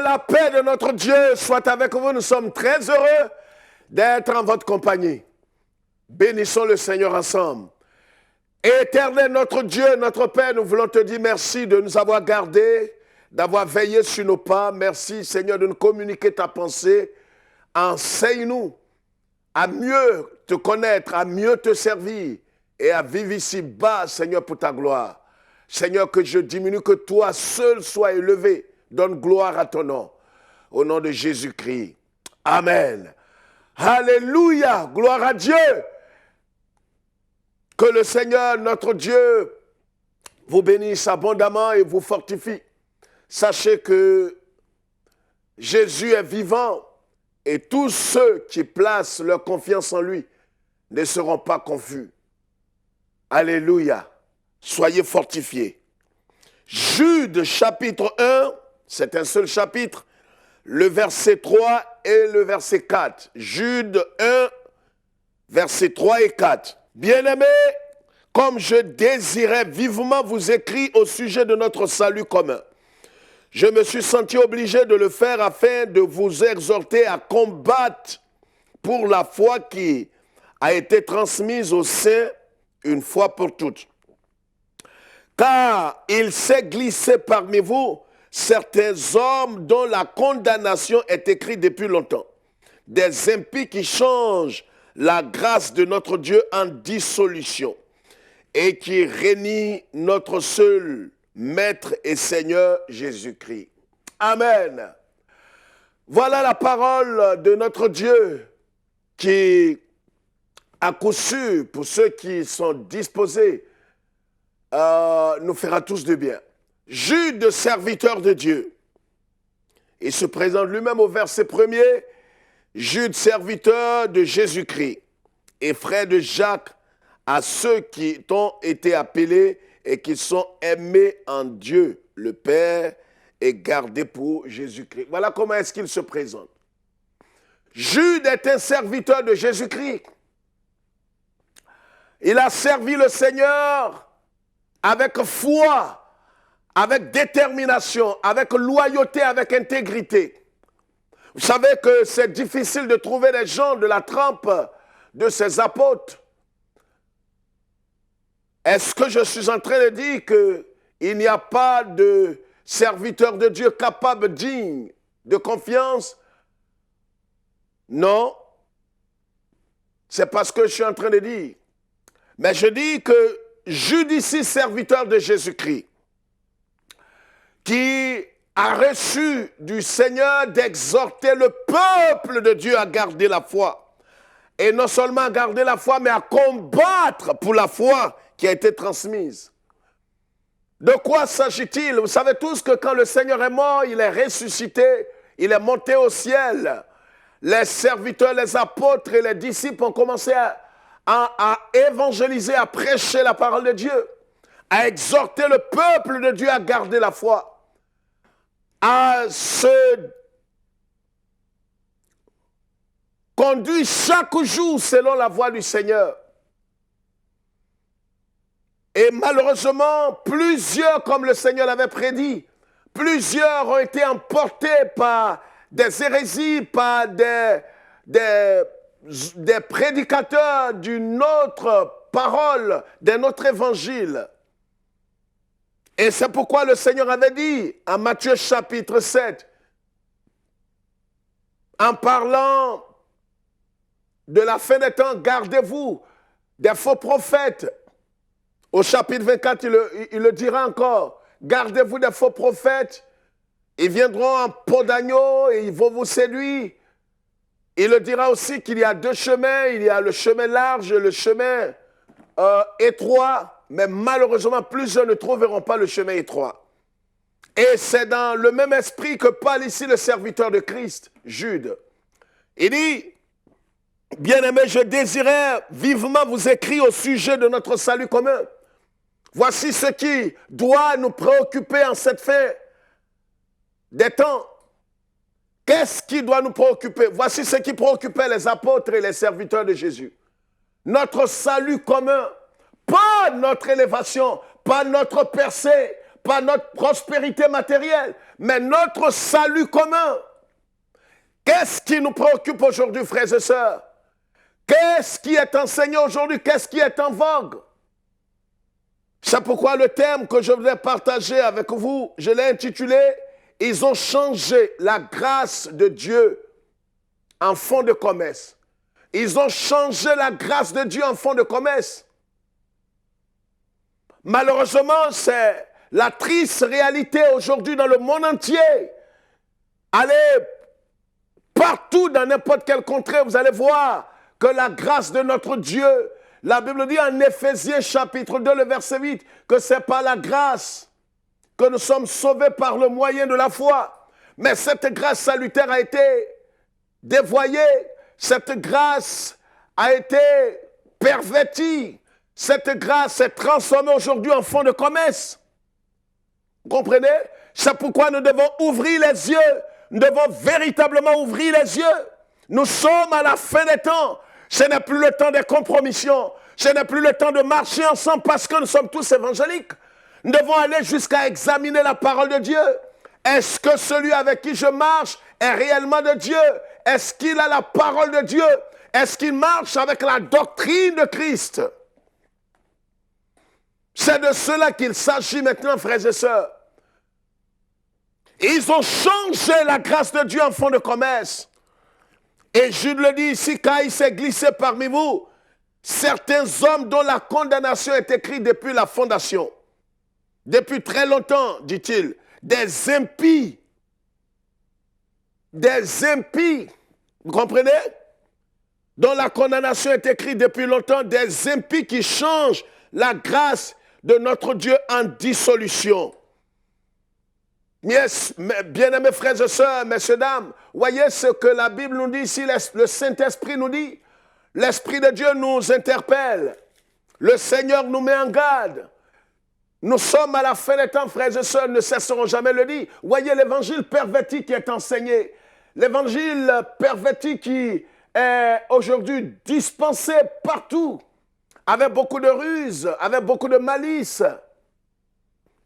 la paix de notre Dieu soit avec vous. Nous sommes très heureux d'être en votre compagnie. Bénissons le Seigneur ensemble. Éternel notre Dieu, notre Père, nous voulons te dire merci de nous avoir gardés, d'avoir veillé sur nos pas. Merci Seigneur de nous communiquer ta pensée. Enseigne-nous à mieux te connaître, à mieux te servir et à vivre ici bas, Seigneur, pour ta gloire. Seigneur, que je diminue, que toi seul sois élevé. Donne gloire à ton nom. Au nom de Jésus-Christ. Amen. Alléluia. Gloire à Dieu. Que le Seigneur, notre Dieu, vous bénisse abondamment et vous fortifie. Sachez que Jésus est vivant et tous ceux qui placent leur confiance en lui ne seront pas confus. Alléluia. Soyez fortifiés. Jude chapitre 1, c'est un seul chapitre, le verset 3 et le verset 4. Jude 1, versets 3 et 4. Bien-aimés, comme je désirais vivement vous écrire au sujet de notre salut commun, je me suis senti obligé de le faire afin de vous exhorter à combattre pour la foi qui a été transmise aux saints une fois pour toutes. Car il s'est glissé parmi vous certains hommes dont la condamnation est écrite depuis longtemps, des impies qui changent la grâce de notre Dieu en dissolution et qui régnent notre seul Maître et Seigneur Jésus-Christ. Amen. Voilà la parole de notre Dieu qui, à coup sûr, pour ceux qui sont disposés, nous fera tous de bien. Jude, serviteur de Dieu. Il se présente lui-même au verset 1er. Jude, serviteur de Jésus-Christ et frère de Jacques, à ceux qui ont été appelés et qui sont aimés en Dieu, le Père, et gardés pour Jésus-Christ. Voilà comment est-ce qu'il se présente. Jude est un serviteur de Jésus-Christ. Il a servi le Seigneur avec foi, avec détermination, avec loyauté, avec intégrité. Vous savez que c'est difficile de trouver des gens de la trempe de ces apôtres. Est-ce que je suis en train de dire qu'il n'y a pas de serviteur de Dieu capable, digne de confiance? Non. C'est pas ce que je suis en train de dire. Mais je dis que Jude ici, serviteur de Jésus-Christ, qui a reçu du Seigneur d'exhorter le peuple de Dieu à garder la foi. Et non seulement à garder la foi, mais à combattre pour la foi qui a été transmise. De quoi s'agit-il? Vous savez tous que quand le Seigneur est mort, il est ressuscité, il est monté au ciel. Les serviteurs, les apôtres et les disciples ont commencé à évangéliser, à prêcher la parole de Dieu, à exhorter le peuple de Dieu à garder la foi, à se conduire chaque jour selon la voie du Seigneur. Et malheureusement, plusieurs, comme le Seigneur l'avait prédit, plusieurs ont été emportés par des hérésies, par des prédicateurs d'une autre parole, d'un autre évangile. Et c'est pourquoi le Seigneur avait dit en Matthieu chapitre 7, en parlant de la fin des temps, gardez-vous des faux prophètes. Au chapitre 24, il le dira encore, gardez-vous des faux prophètes, ils viendront en peau d'agneau et ils vont vous séduire. Il le dira aussi qu'il y a deux chemins, il y a le chemin large et le chemin étroit, mais malheureusement, plusieurs ne trouveront pas le chemin étroit. Et c'est dans le même esprit que parle ici le serviteur de Christ, Jude. Il dit, bien-aimés, je désirais vivement vous écrire au sujet de notre salut commun. Voici ce qui doit nous préoccuper en cette fin des temps. Qu'est-ce qui doit nous préoccuper? Voici ce qui préoccupait les apôtres et les serviteurs de Jésus. Notre salut commun, pas notre élévation, pas notre percée, pas notre prospérité matérielle, mais notre salut commun. Qu'est-ce qui nous préoccupe aujourd'hui, frères et sœurs? Qu'est-ce qui est enseigné aujourd'hui? Qu'est-ce qui est en vogue? C'est pourquoi le thème que je voulais partager avec vous, je l'ai intitulé « Ils ont changé la grâce de Dieu en fonds de commerce ». Ils ont changé la grâce de Dieu en fonds de commerce. Malheureusement, c'est la triste réalité aujourd'hui dans le monde entier. Allez partout, dans n'importe quelle contrée, vous allez voir que la grâce de notre Dieu, la Bible dit en Éphésiens chapitre 2, le verset 8, que c'est par la grâce que nous sommes sauvés par le moyen de la foi. Mais cette grâce salutaire a été dévoyée, cette grâce a été pervertie, cette grâce est transformée aujourd'hui en fonds de commerce. Vous comprenez? C'est pourquoi nous devons ouvrir les yeux, nous devons véritablement ouvrir les yeux. Nous sommes à la fin des temps. Ce n'est plus le temps des compromissions. Ce n'est plus le temps de marcher ensemble parce que nous sommes tous évangéliques. Nous devons aller jusqu'à examiner la parole de Dieu. Est-ce que celui avec qui je marche est réellement de Dieu? Est-ce qu'il a la parole de Dieu? Est-ce qu'il marche avec la doctrine de Christ? C'est de cela qu'il s'agit maintenant, frères et sœurs. Ils ont changé la grâce de Dieu en fonds de commerce. Et Jude le dit ici, car il s'est glissé parmi vous certains hommes dont la condamnation est écrite depuis la fondation. Depuis très longtemps, dit-il, des impies. Des impies. Vous comprenez? Dont la condamnation est écrite depuis longtemps, des impies qui changent la grâce de notre Dieu en dissolution. Bien-aimés frères et sœurs, messieurs, dames, voyez ce que la Bible nous dit ici, le Saint-Esprit nous dit. L'Esprit de Dieu nous interpelle. Le Seigneur nous met en garde. Nous sommes à la fin des temps, frères et sœurs, ne cesseront jamais de le dire. Voyez l'évangile perverti qui est enseigné. L'évangile perverti qui est aujourd'hui dispensé partout, avec beaucoup de ruse, avec beaucoup de malice.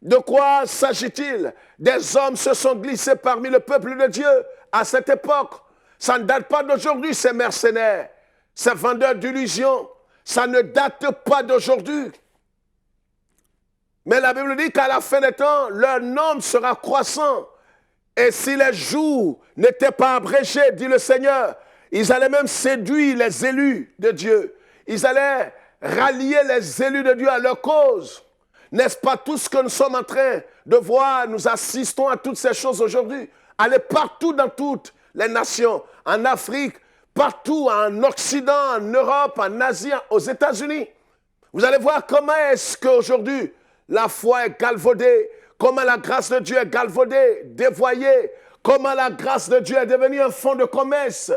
De quoi s'agit-il? Des hommes se sont glissés parmi le peuple de Dieu à cette époque. Ça ne date pas d'aujourd'hui, ces mercenaires, ces vendeurs d'illusions. Ça ne date pas d'aujourd'hui. Mais la Bible dit qu'à la fin des temps, leur nombre sera croissant. Et si les jours n'étaient pas abrégés, dit le Seigneur, ils allaient même séduire les élus de Dieu. Ils allaient rallier les élus de Dieu à leur cause. N'est-ce pas tout ce que nous sommes en train de voir? Nous assistons à toutes ces choses aujourd'hui. Allez partout dans toutes les nations, en Afrique, partout, en Occident, en Europe, en Asie, aux États-Unis. Vous allez voir comment est-ce qu'aujourd'hui la foi est galvaudée, comment la grâce de Dieu est galvaudée, dévoyée, comment la grâce de Dieu est devenue un fonds de commerce.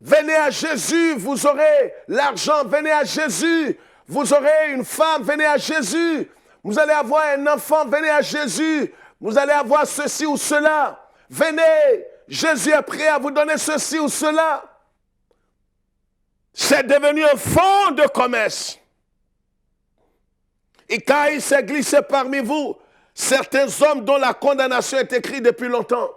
Venez à Jésus, vous aurez l'argent, venez à Jésus. Vous aurez une femme, venez à Jésus. Vous allez avoir un enfant, venez à Jésus. Vous allez avoir ceci ou cela. Venez, Jésus est prêt à vous donner ceci ou cela. C'est devenu un fonds de commerce. Et car il s'est glissé parmi vous certains hommes dont la condamnation est écrite depuis longtemps.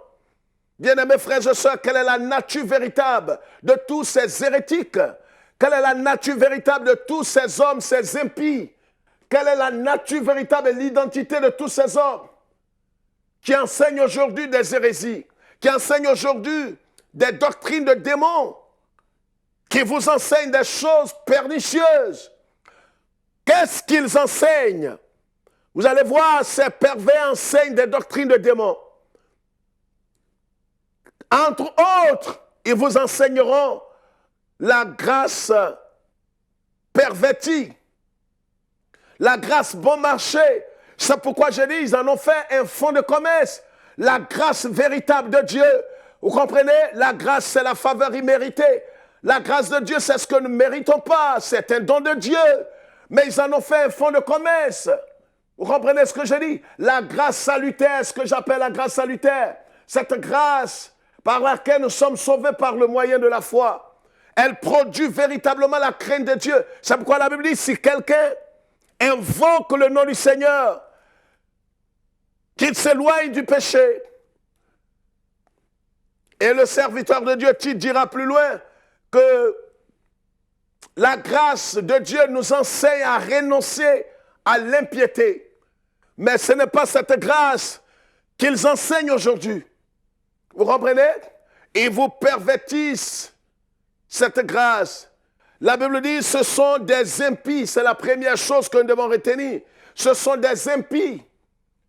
Bien-aimés frères et sœurs, quelle est la nature véritable de tous ces hérétiques? Quelle est la nature véritable de tous ces hommes, ces impies? Quelle est la nature véritable et l'identité de tous ces hommes qui enseignent aujourd'hui des hérésies, qui enseignent aujourd'hui des doctrines de démons, qui vous enseignent des choses pernicieuses? Qu'est-ce qu'ils enseignent? Vous allez voir, ces pervers enseignent des doctrines de démons. Entre autres, ils vous enseigneront la grâce pervertie, la grâce bon marché. C'est pourquoi je dis, ils en ont fait un fonds de commerce. La grâce véritable de Dieu, vous comprenez? La grâce, c'est la faveur imméritée. La grâce de Dieu, c'est ce que nous ne méritons pas. C'est un don de Dieu. Mais ils en ont fait un fonds de commerce. Vous comprenez ce que je dis? La grâce salutaire, ce que j'appelle la grâce salutaire. Cette grâce par laquelle nous sommes sauvés par le moyen de la foi. Elle produit véritablement la crainte de Dieu. C'est pourquoi la Bible dit, si quelqu'un invoque le nom du Seigneur, qu'il s'éloigne du péché. Et le serviteur de Dieu, Tite, dira plus loin que la grâce de Dieu nous enseigne à renoncer à l'impiété. Mais ce n'est pas cette grâce qu'ils enseignent aujourd'hui. Vous comprenez? Ils vous pervertissent cette grâce. La Bible dit, ce sont des impies. C'est la première chose que nous devons retenir. Ce sont des impies.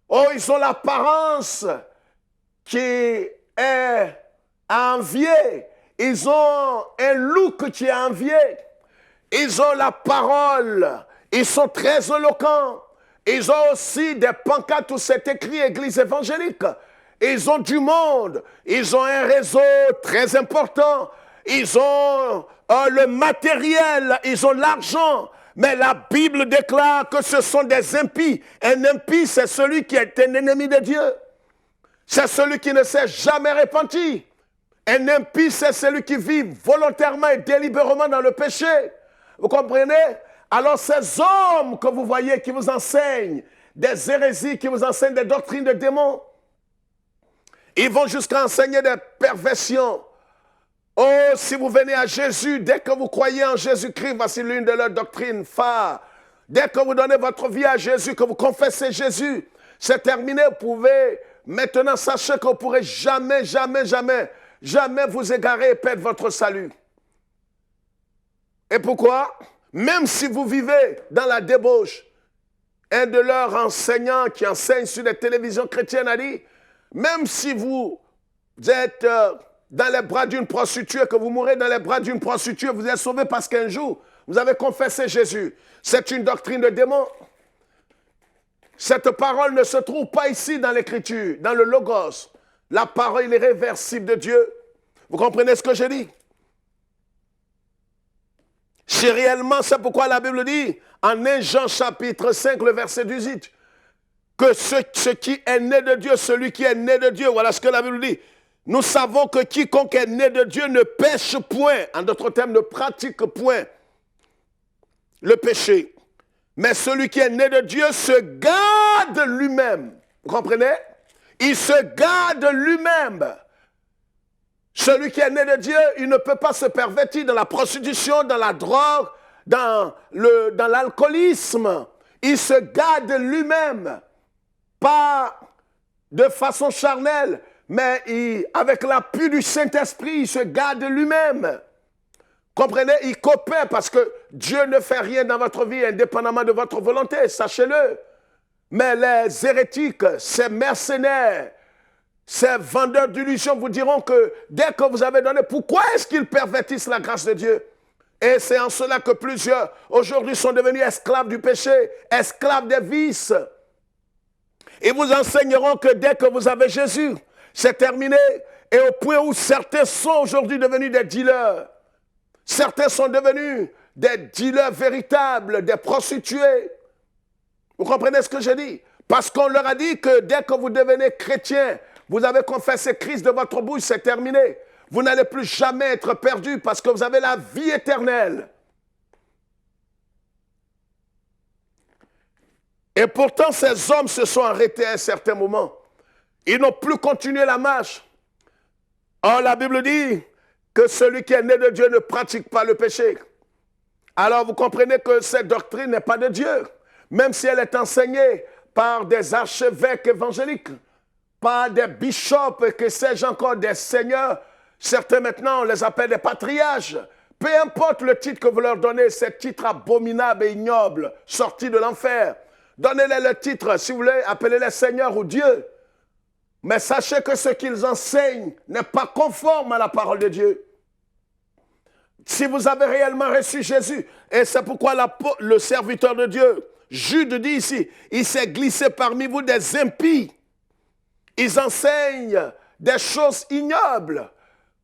Oh, ils ont l'apparence qui est à envier. Ils ont un look qui est à envier. Ils ont la parole. Ils sont très éloquents. Ils ont aussi des pancartes où c'est écrit Église évangélique. Ils ont du monde. Ils ont un réseau très important. Ils ont le matériel. Ils ont l'argent. Mais la Bible déclare que ce sont des impies. Un impie, c'est celui qui est un ennemi de Dieu. C'est celui qui ne s'est jamais repenti. Un impie, c'est celui qui vit volontairement et délibérément dans le péché. Vous comprenez? Alors ces hommes que vous voyez qui vous enseignent des hérésies, qui vous enseignent des doctrines de démons, ils vont jusqu'à enseigner des perversions. Oh, si vous venez à Jésus, dès que vous croyez en Jésus-Christ, voici l'une de leurs doctrines phares. Dès que vous donnez votre vie à Jésus, que vous confessez Jésus, c'est terminé. Vous pouvez maintenant sachez que vous ne pourrez jamais vous égarer et perdre votre salut. Et pourquoi? Même si vous vivez dans la débauche, un de leurs enseignants qui enseigne sur les télévisions chrétiennes a dit, même si vous êtes dans les bras d'une prostituée, que vous mourrez dans les bras d'une prostituée, vous êtes sauvé parce qu'un jour, vous avez confessé Jésus. C'est une doctrine de démon. Cette parole ne se trouve pas ici dans l'Écriture, dans le Logos. La parole irréversible de Dieu. Vous comprenez ce que je dis? Si réellement, c'est pourquoi la Bible dit, en 1 Jean chapitre 5, le verset 18, que ce qui est né de Dieu, celui qui est né de Dieu, voilà ce que la Bible dit. Nous savons que quiconque est né de Dieu ne pêche point, en d'autres termes, ne pratique point le péché. Mais celui qui est né de Dieu se garde lui-même. Vous comprenez? Il se garde lui-même. Celui qui est né de Dieu, il ne peut pas se pervertir dans la prostitution, dans la drogue, dans l'alcoolisme. Il se garde lui-même. Pas de façon charnelle, mais avec l'appui du Saint-Esprit, il se garde lui-même. Comprenez? Il coopère parce que Dieu ne fait rien dans votre vie indépendamment de votre volonté, sachez-le. Mais les hérétiques, ces mercenaires, ces vendeurs d'illusions vous diront que dès que vous avez donné, pourquoi est-ce qu'ils pervertissent la grâce de Dieu? Et c'est en cela que plusieurs aujourd'hui sont devenus esclaves du péché, esclaves des vices. Ils vous enseigneront que dès que vous avez Jésus, c'est terminé. Et au point où certains sont aujourd'hui devenus des dealers. Certains sont devenus des dealers véritables, des prostituées. Vous comprenez ce que je dis? Parce qu'on leur a dit que dès que vous devenez chrétien, vous avez confessé Christ de votre bouche, c'est terminé. Vous n'allez plus jamais être perdu parce que vous avez la vie éternelle. Et pourtant, ces hommes se sont arrêtés à un certain moment. Ils n'ont plus continué la marche. Or, la Bible dit que celui qui est né de Dieu ne pratique pas le péché. Alors, vous comprenez que cette doctrine n'est pas de Dieu. Même si elle est enseignée par des archevêques évangéliques, par des bishops, que sais-je encore, des seigneurs. Certains maintenant, on les appelle des patriarches. Peu importe le titre que vous leur donnez, ces titres abominables et ignobles, sortis de l'enfer. Donnez-les le titre, si vous voulez, appelez-les Seigneur ou Dieu. Mais sachez que ce qu'ils enseignent n'est pas conforme à la parole de Dieu. Si vous avez réellement reçu Jésus, et c'est pourquoi le serviteur de Dieu, Jude dit ici, il s'est glissé parmi vous des impies. Ils enseignent des choses ignobles.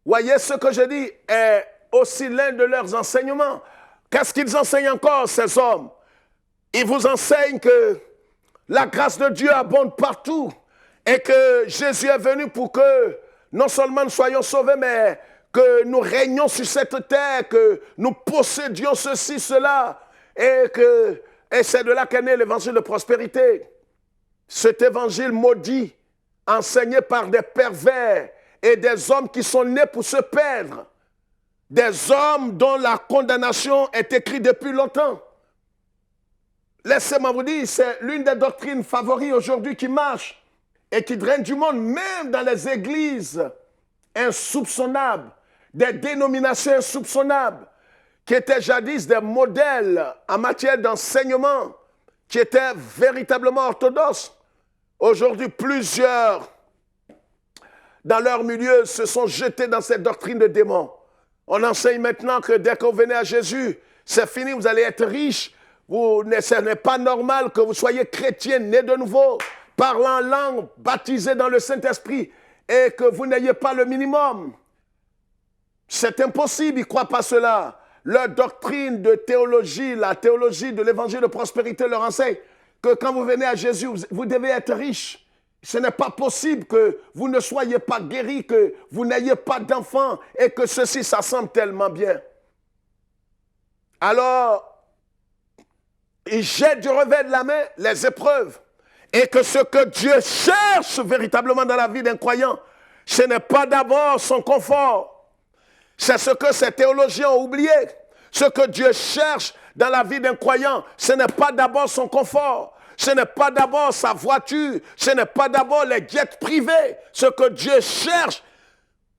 Voyez, ce que je dis est aussi l'un de leurs enseignements. Qu'est-ce qu'ils enseignent encore, ces hommes? Ils vous enseignent que la grâce de Dieu abonde partout et que Jésus est venu pour que non seulement nous soyons sauvés, mais que nous régnions sur cette terre, que nous possédions ceci, cela, et c'est de là qu'est né l'évangile de prospérité. cet évangile maudit, enseigné par des pervers et des hommes qui sont nés pour se perdre, des hommes dont la condamnation est écrite depuis longtemps. Laissez-moi vous dire, c'est l'une des doctrines favorites aujourd'hui qui marche et qui draine du monde, même dans les églises insoupçonnables, des dénominations insoupçonnables, qui étaient jadis des modèles en matière d'enseignement, qui étaient véritablement orthodoxes. Aujourd'hui, plusieurs, dans leur milieu, se sont jetés dans cette doctrine de démons. On enseigne maintenant que dès que vous venez à Jésus, c'est fini, vous allez être riche. Ce n'est pas normal que vous soyez chrétien, né de nouveau, parlant en langue, baptisé dans le Saint-Esprit, et que vous n'ayez pas le minimum. C'est impossible, ils ne croient pas cela. Leur doctrine de théologie, la théologie de l'évangile de prospérité leur enseigne que quand vous venez à Jésus, vous devez être riche. Ce n'est pas possible que vous ne soyez pas guéri, que vous n'ayez pas d'enfants et que ceci, ça semble tellement bien. Alors, ils jettent du revers de la main les épreuves. Et que ce que Dieu cherche véritablement dans la vie d'un croyant, ce n'est pas d'abord son confort. C'est ce que ces théologiens ont oublié. Ce que Dieu cherche dans la vie d'un croyant, ce n'est pas d'abord son confort. Ce n'est pas d'abord sa voiture. Ce n'est pas d'abord les jets privés. Ce que Dieu cherche,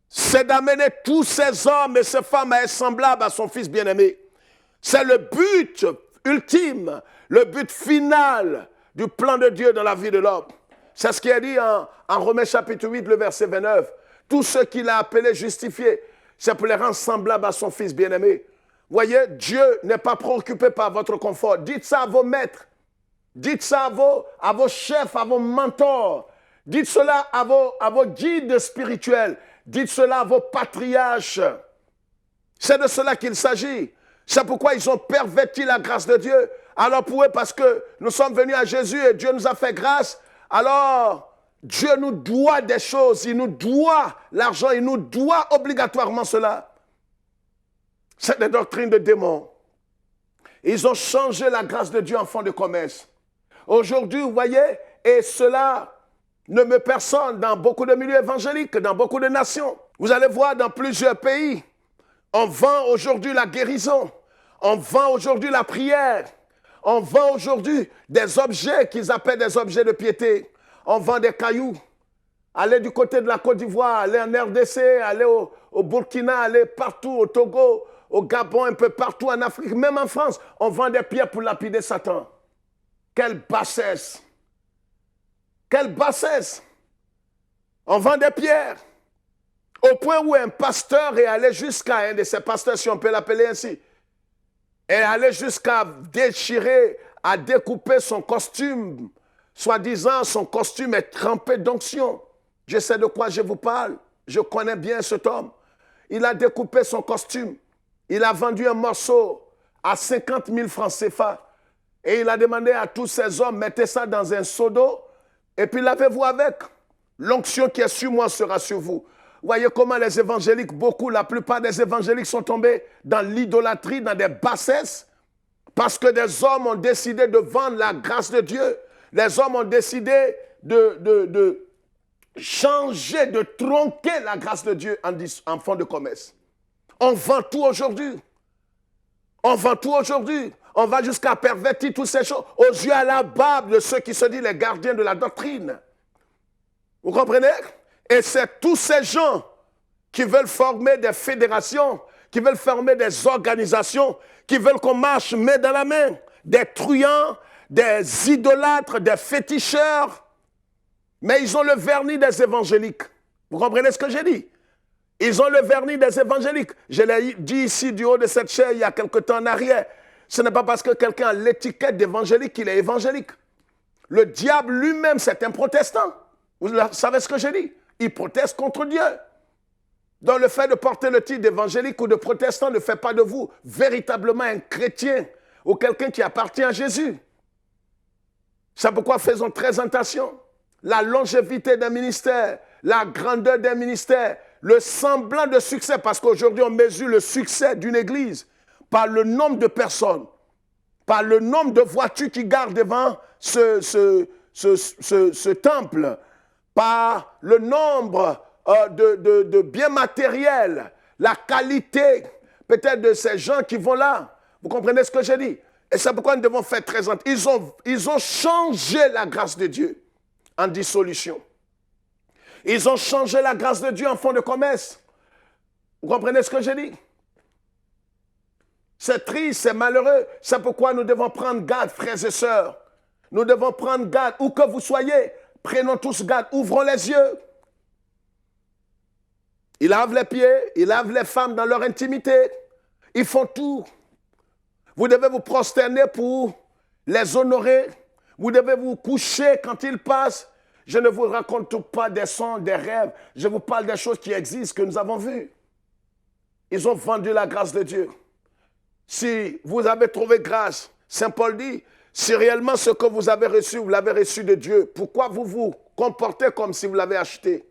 c'est d'amener tous ces hommes et ces femmes à être semblables à son Fils bien-aimé. C'est le but ultime, le but final du plan de Dieu dans la vie de l'homme. C'est ce qui est dit en Romains chapitre 8, le verset 29. Tous ceux qu'il a appelés justifiés, c'est pour les rendre semblables à son Fils bien-aimé. Voyez, Dieu n'est pas préoccupé par votre confort. Dites ça à vos maîtres. Dites ça à vos chefs, à vos mentors. Dites cela à vos guides spirituels. Dites cela à vos patriarches. C'est de cela qu'il s'agit. C'est pourquoi ils ont perverti la grâce de Dieu. Alors pour eux, parce que nous sommes venus à Jésus et Dieu nous a fait grâce, alors Dieu nous doit des choses. Il nous doit l'argent, il nous doit obligatoirement cela. C'est des doctrines de démons. Ils ont changé la grâce de Dieu en fonds de commerce. Aujourd'hui, vous voyez, et cela ne me personne dans beaucoup de milieux évangéliques, dans beaucoup de nations. Vous allez voir dans plusieurs pays, on vend aujourd'hui la guérison, on vend aujourd'hui la prière, on vend aujourd'hui des objets qu'ils appellent des objets de piété. On vend des cailloux. Allez du côté de la Côte d'Ivoire, allez en RDC, allez au Burkina, allez partout, au Togo, au Gabon, un peu partout en Afrique, même en France, on vend des pierres pour lapider Satan. Quelle bassesse! Quelle bassesse! On vend des pierres. Au point où un pasteur est allé jusqu'à, un de ces pasteurs, si on peut l'appeler ainsi, est allé jusqu'à déchirer, à découper son costume. Soi-disant, son costume est trempé d'onction. Je sais de quoi je vous parle. Je connais bien cet homme. Il a découpé son costume. Il a vendu un morceau à 50 000 francs CFA. Et il a demandé à tous ces hommes, mettez ça dans un seau d'eau. Et puis lavez-vous avec. L'onction qui est sur moi sera sur vous. Voyez comment les évangéliques, la plupart des évangéliques sont tombés dans l'idolâtrie, dans des bassesses. Parce que des hommes ont décidé de vendre la grâce de Dieu. Les hommes ont décidé de changer, de tronquer la grâce de Dieu en fonds de commerce. On vend tout aujourd'hui. On vend tout aujourd'hui. On va jusqu'à pervertir toutes ces choses aux yeux à la barbe de ceux qui se disent les gardiens de la doctrine. Vous comprenez? Et c'est tous ces gens qui veulent former des fédérations, qui veulent former des organisations, qui veulent qu'on marche main dans la main. Des truands, des idolâtres, des féticheurs. Mais ils ont le vernis des évangéliques. Vous comprenez ce que j'ai dit? Ils ont le vernis des évangéliques. Je l'ai dit ici du haut de cette chaire il y a quelque temps en arrière. Ce n'est pas parce que quelqu'un a l'étiquette d'évangélique qu'il est évangélique. Le diable lui-même, c'est un protestant. Vous savez ce que j'ai dit? Il proteste contre Dieu. Donc le fait de porter le titre d'évangélique ou de protestant ne fait pas de vous véritablement un chrétien ou quelqu'un qui appartient à Jésus. C'est pourquoi faisons très attention. La longévité d'un ministère, la grandeur d'un ministère, le semblant de succès, parce qu'aujourd'hui on mesure le succès d'une église par le nombre de personnes, par le nombre de voitures qui gardent devant ce ce temple, par le nombre de biens matériels, la qualité peut-être de ces gens qui vont là. Vous comprenez ce que je dis? Et c'est pourquoi nous devons faire très attention. Ils ont changé la grâce de Dieu en dissolution. Ils ont changé la grâce de Dieu en fonds de commerce. Vous comprenez ce que je dis? C'est triste, c'est malheureux. C'est pourquoi nous devons prendre garde, frères et sœurs. Nous devons prendre garde, où que vous soyez. Prenons tous garde, ouvrons les yeux. Ils lavent les pieds, ils lavent les femmes dans leur intimité. Ils font tout. Vous devez vous prosterner pour les honorer. Vous devez vous coucher quand ils passent. Je ne vous raconte pas des sons, des rêves. Je vous parle des choses qui existent, que nous avons vues. Ils ont vendu la grâce de Dieu. Si vous avez trouvé grâce, Saint Paul dit, si réellement ce que vous avez reçu, vous l'avez reçu de Dieu, pourquoi vous vous comportez comme si vous l'avez acheté?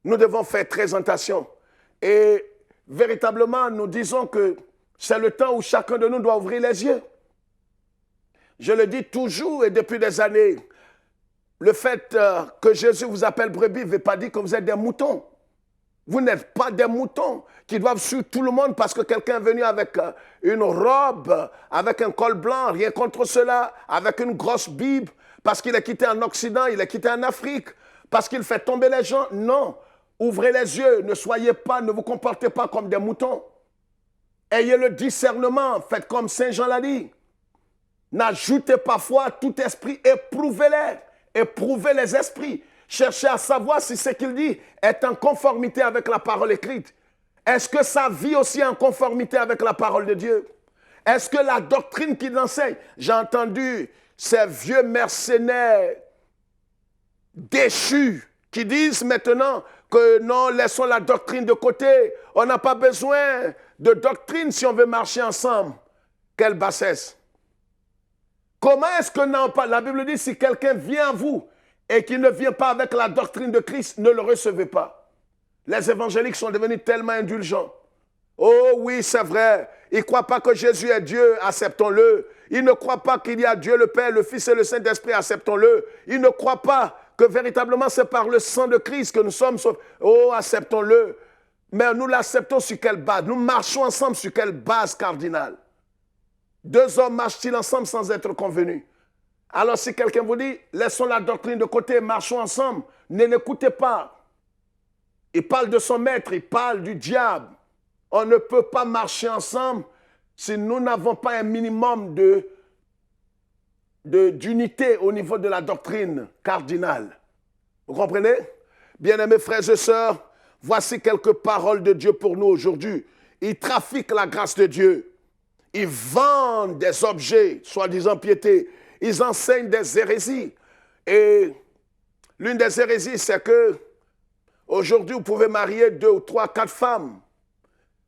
Nous devons faire très attention. Et véritablement, nous disons que c'est le temps où chacun de nous doit ouvrir les yeux. Je le dis toujours et depuis des années, le fait que Jésus vous appelle brebis ne veut pas dire que vous êtes des moutons. Vous n'êtes pas des moutons qui doivent suivre tout le monde parce que quelqu'un est venu avec une robe, avec un col blanc, rien contre cela, avec une grosse Bible, parce qu'il est quitté en Occident, il est quitté en Afrique, parce qu'il fait tomber les gens. Non, ouvrez les yeux, ne soyez pas, ne vous comportez pas comme des moutons. Ayez le discernement, faites comme Saint Jean l'a dit. N'ajoutez pas foi à tout esprit, éprouvez-les, éprouvez les esprits. Cherchez à savoir si ce qu'il dit est en conformité avec la parole écrite. Est-ce que sa vie aussi est en conformité avec la parole de Dieu? Est-ce que la doctrine qu'il enseigne, j'ai entendu ces vieux mercenaires déchus qui disent maintenant que non, laissons la doctrine de côté. On n'a pas besoin de doctrine si on veut marcher ensemble. Quelle bassesse! Comment est-ce que non pas? La Bible dit si quelqu'un vient à vous et qui ne vient pas avec la doctrine de Christ, ne le recevez pas. Les évangéliques sont devenus tellement indulgents. Oh oui, c'est vrai. Ils ne croient pas que Jésus est Dieu, acceptons-le. Ils ne croient pas qu'il y a Dieu le Père, le Fils et le Saint-Esprit, acceptons-le. Ils ne croient pas que véritablement c'est par le sang de Christ que nous sommes sauvés. Oh, acceptons-le. Mais nous l'acceptons sur quelle base? Nous marchons ensemble sur quelle base cardinale? Deux hommes marchent-ils ensemble sans être convenus? Alors si quelqu'un vous dit, laissons la doctrine de côté, marchons ensemble, ne l'écoutez pas. Il parle de son maître, il parle du diable. On ne peut pas marcher ensemble si nous n'avons pas un minimum d'unité au niveau de la doctrine cardinale. Vous comprenez? Bien-aimés frères et sœurs, voici quelques paroles de Dieu pour nous aujourd'hui. Ils trafiquent la grâce de Dieu. Ils vendent des objets, soi-disant piété. Ils enseignent des hérésies. Et l'une des hérésies, c'est que aujourd'hui, vous pouvez marier 2 ou 3, 4 femmes.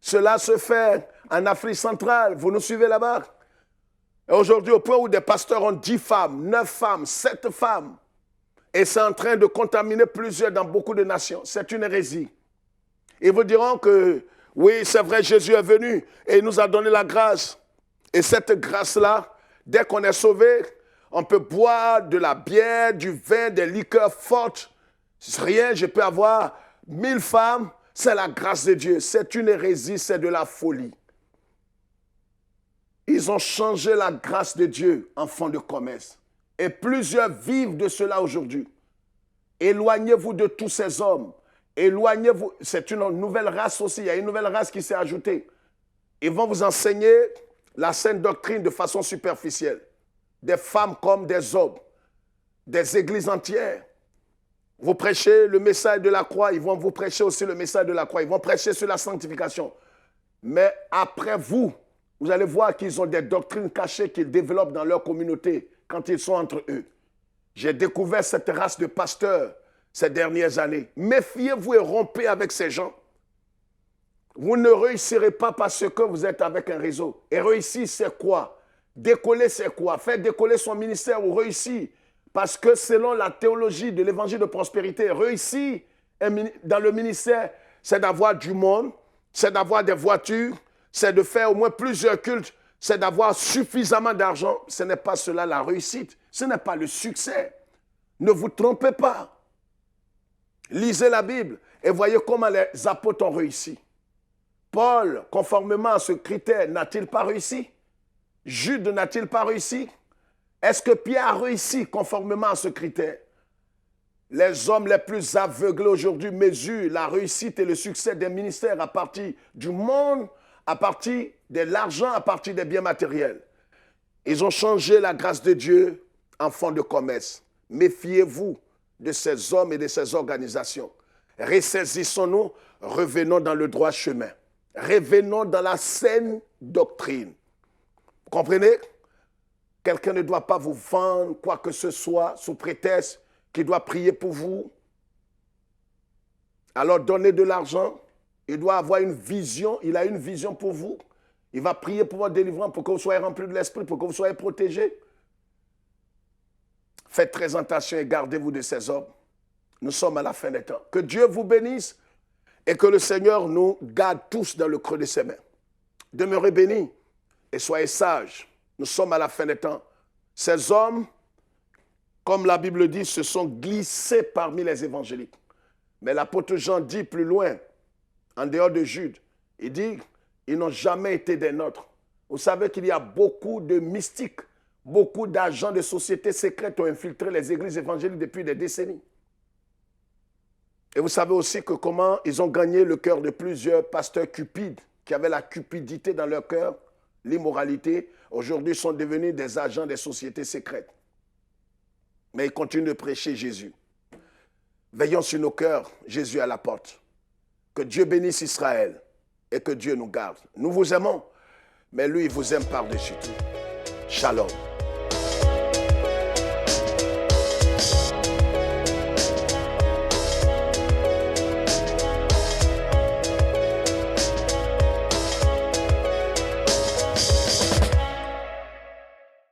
Cela se fait en Afrique centrale. Vous nous suivez là-bas? Et aujourd'hui, au point où des pasteurs ont 10 femmes, 9 femmes, 7 femmes. Et c'est en train de contaminer plusieurs dans beaucoup de nations. C'est une hérésie. Ils vous diront que, oui, c'est vrai, Jésus est venu et il nous a donné la grâce. Et cette grâce-là, dès qu'on est sauvé, on peut boire de la bière, du vin, des liqueurs fortes. C'est rien, je peux avoir 1000 femmes. C'est la grâce de Dieu. C'est une hérésie, c'est de la folie. Ils ont changé la grâce de Dieu en fonds de commerce. Et plusieurs vivent de cela aujourd'hui. Éloignez-vous de tous ces hommes. Éloignez-vous. C'est une nouvelle race aussi. Il y a une nouvelle race qui s'est ajoutée. Ils vont vous enseigner la sainte doctrine de façon superficielle. Des femmes comme des hommes. Des églises entières. Vous prêchez le message de la croix, ils vont vous prêcher aussi le message de la croix. Ils vont prêcher sur la sanctification. Mais après vous, vous allez voir qu'ils ont des doctrines cachées qu'ils développent dans leur communauté quand ils sont entre eux. J'ai découvert cette race de pasteurs ces dernières années. Méfiez-vous et rompez avec ces gens. Vous ne réussirez pas parce que vous êtes avec un réseau. Et réussir, c'est quoi? Décoller, c'est quoi? Faire décoller son ministère ou réussir. Parce que selon la théologie de l'évangile de prospérité, réussir dans le ministère, c'est d'avoir du monde, c'est d'avoir des voitures, c'est de faire au moins plusieurs cultes, c'est d'avoir suffisamment d'argent. Ce n'est pas cela la réussite, ce n'est pas le succès. Ne vous trompez pas. Lisez la Bible et voyez comment les apôtres ont réussi. Paul, conformément à ce critère, n'a-t-il pas réussi? Jude n'a-t-il pas réussi? Est-ce que Pierre a réussi conformément à ce critère? Les hommes les plus aveuglés aujourd'hui mesurent la réussite et le succès des ministères à partir du monde, à partir de l'argent, à partir des biens matériels. Ils ont changé la grâce de Dieu en fonds de commerce. Méfiez-vous de ces hommes et de ces organisations. Ressaisissons-nous, revenons dans le droit chemin. Revenons dans la saine doctrine. Vous comprenez? Quelqu'un ne doit pas vous vendre quoi que ce soit sous prétexte qu'il doit prier pour vous. Alors donnez de l'argent. Il doit avoir une vision. Il a une vision pour vous. Il va prier pour votre délivrance, pour que vous soyez remplis de l'esprit, pour que vous soyez protégés. Faites très attention et gardez-vous de ces hommes. Nous sommes à la fin des temps. Que Dieu vous bénisse et que le Seigneur nous garde tous dans le creux de ses mains. Demeurez bénis et soyez sages. Nous sommes à la fin des temps. Ces hommes, comme la Bible dit, se sont glissés parmi les évangéliques. Mais l'apôtre Jean dit plus loin, en dehors de Jude, il dit, ils n'ont jamais été des nôtres. Vous savez qu'il y a beaucoup de mystiques, beaucoup d'agents de sociétés secrètes ont infiltré les églises évangéliques depuis des décennies. Et vous savez aussi que comment ils ont gagné le cœur de plusieurs pasteurs cupides qui avaient la cupidité dans leur cœur, l'immoralité. Aujourd'hui, sont devenus des agents des sociétés secrètes. Mais ils continuent de prêcher Jésus. Veillons sur nos cœurs, Jésus est à la porte. Que Dieu bénisse Israël et que Dieu nous garde. Nous vous aimons, mais lui, il vous aime par-dessus tout. Shalom.